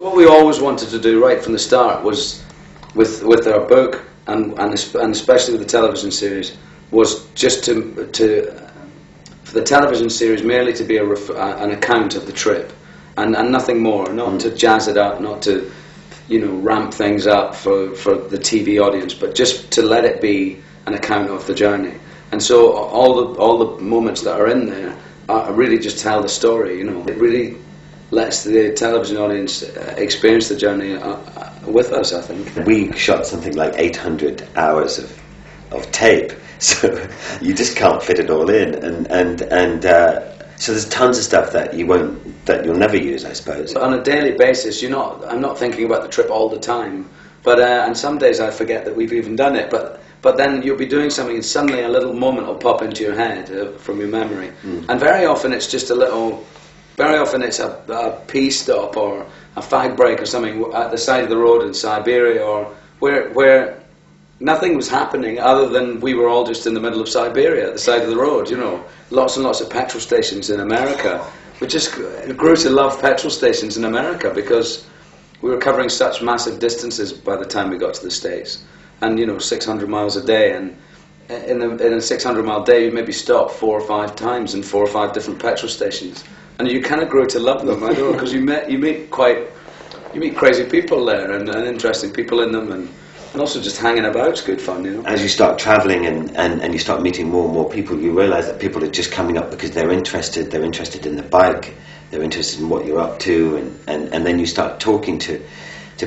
What we always wanted to do right from the start was, with our book and especially with the television series, was just for the television series merely to be an account of the trip, and nothing more, not to jazz it up, not to, you know, ramp things up for the TV audience, but just to let it be an account of the journey. And so all the moments that are in there really just tell the story. You know, it really lets the television audience experience the journey with us, I think. We shot something like 800 hours of tape, so you just can't fit it all in, and so there's tons of stuff that you'll never use, I suppose. On a daily basis, I'm not thinking about the trip all the time, but and some days I forget that we've even done it, but then you'll be doing something and suddenly a little moment will pop into your head from your memory, and very often it's just very often it's a pea stop or a fag break or something at the side of the road in Siberia, or where nothing was happening other than we were all just in the middle of Siberia at the side of the road, you know. Lots and lots of petrol stations in America. We just grew to love petrol stations in America because we were covering such massive distances by the time we got to the States. And, you know, 600 miles a day, and in a 600-mile day you maybe stop 4 or 5 times in 4 or 5 different petrol stations. And you kind of grow to love them, I don't know, because you meet crazy people there and interesting people in them, and also just hanging about is good fun, you know. As you start travelling and you start meeting more and more people, you realise that people are just coming up because they're interested in the bike, they're interested in what you're up to, and then you start talking to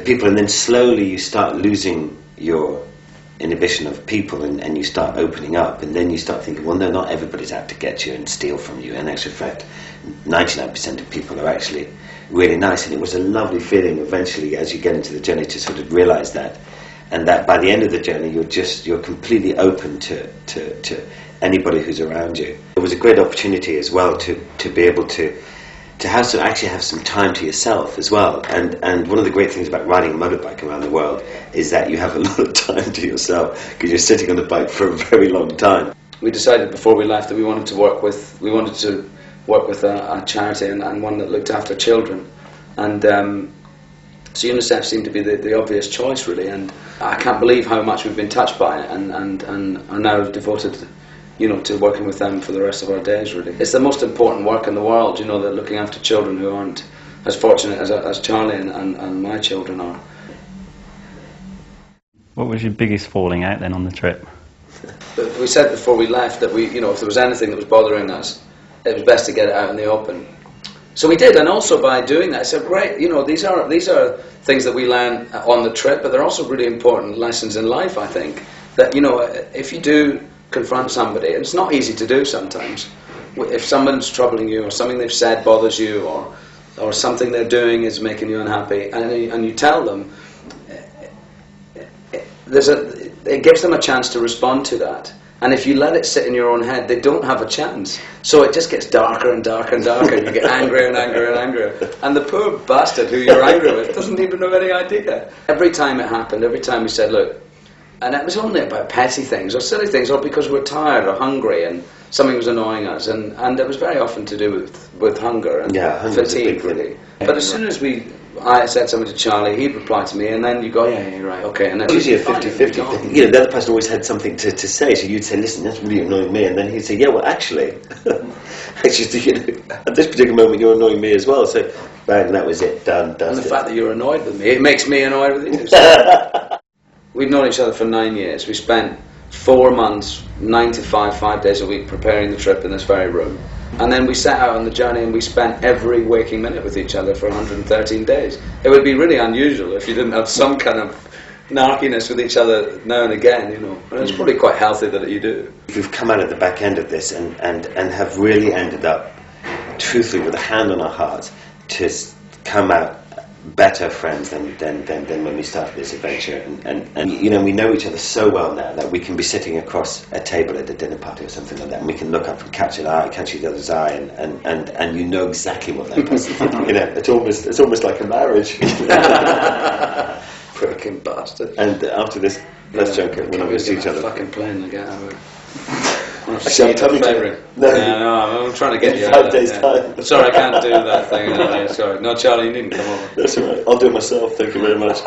people, and then slowly you start losing your inhibition of people, and you start opening up, and then you start thinking, well, no, not everybody's out to get you and steal from you. In actual fact, 99% of people are actually really nice, and it was a lovely feeling eventually as you get into the journey to sort of realise that, and that by the end of the journey you're completely open to anybody who's around you. It was a great opportunity as well to be able to actually have some time to yourself as well, and one of the great things about riding a motorbike around the world is that you have a lot of time to yourself because you're sitting on the bike for a very long time. We decided before we left that we wanted to work with a charity and one that looked after children, and so UNICEF seemed to be the obvious choice, really, and I can't believe how much we've been touched by it, and are now devoted, you know, to working with them for the rest of our days, really. It's the most important work in the world, you know, that looking after children who aren't as fortunate as Charlie and my children are. What was your biggest falling out then on the trip? We said before we left that if there was anything that was bothering us, it was best to get it out in the open. So we did, and also by doing that, I said, great, you know, these are things that we learn on the trip, but they're also really important lessons in life, I think. That, you know, if you do confront somebody, and it's not easy to do sometimes, if someone's troubling you, or something they've said bothers you, or something they're doing is making you unhappy, and you tell them, it gives them a chance to respond to that. And if you let it sit in your own head, they don't have a chance. So it just gets darker and darker and darker, and you get angrier and angrier and angrier. And the poor bastard who you're angry with doesn't even have any idea. Every time it happened, every time we said, look, and it was only about petty things or silly things, or because we're tired or hungry and something was annoying us, and it was very often to do with hunger and fatigue, really. But as soon as I said something to Charlie, he'd reply to me, and then you go, yeah, right, okay. And it's usually a 50-50 thing. You know, the other person always had something to say, so you'd say, listen, that's really annoying me, and then he'd say, yeah, well, actually, you know, at this particular moment you're annoying me as well, so bang, that was it, done. And the fact that you're annoyed with me, it makes me annoyed with you. So. We've known each other for 9 years. We spent 4 months, 9 to 5 days a week, preparing the trip in this very room. And then we set out on the journey and we spent every waking minute with each other for 113 days. It would be really unusual if you didn't have some kind of narkiness with each other now and again, you know. And it's probably quite healthy that you do. We've come out at the back end of this and have really ended up, truthfully, with a hand on our hearts, to come out better friends than when we started this adventure, and you know, we know each other so well now that we can be sitting across a table at a dinner party or something like that, and we can look up and catch each other's eye, and you know exactly what that person thinks. You know, it's almost like a marriage. Freaking bastard. And after this, let's joke it, we're not going to see each other. Fucking plane to get out of it. Actually, I'm coming to February. No. No, I'm trying to get In you 5 out. days' Yeah. time. Sorry, I can't do that thing. Sorry. No, Charlie, you needn't come over. That's all right. I'll do it myself. Thank you very much.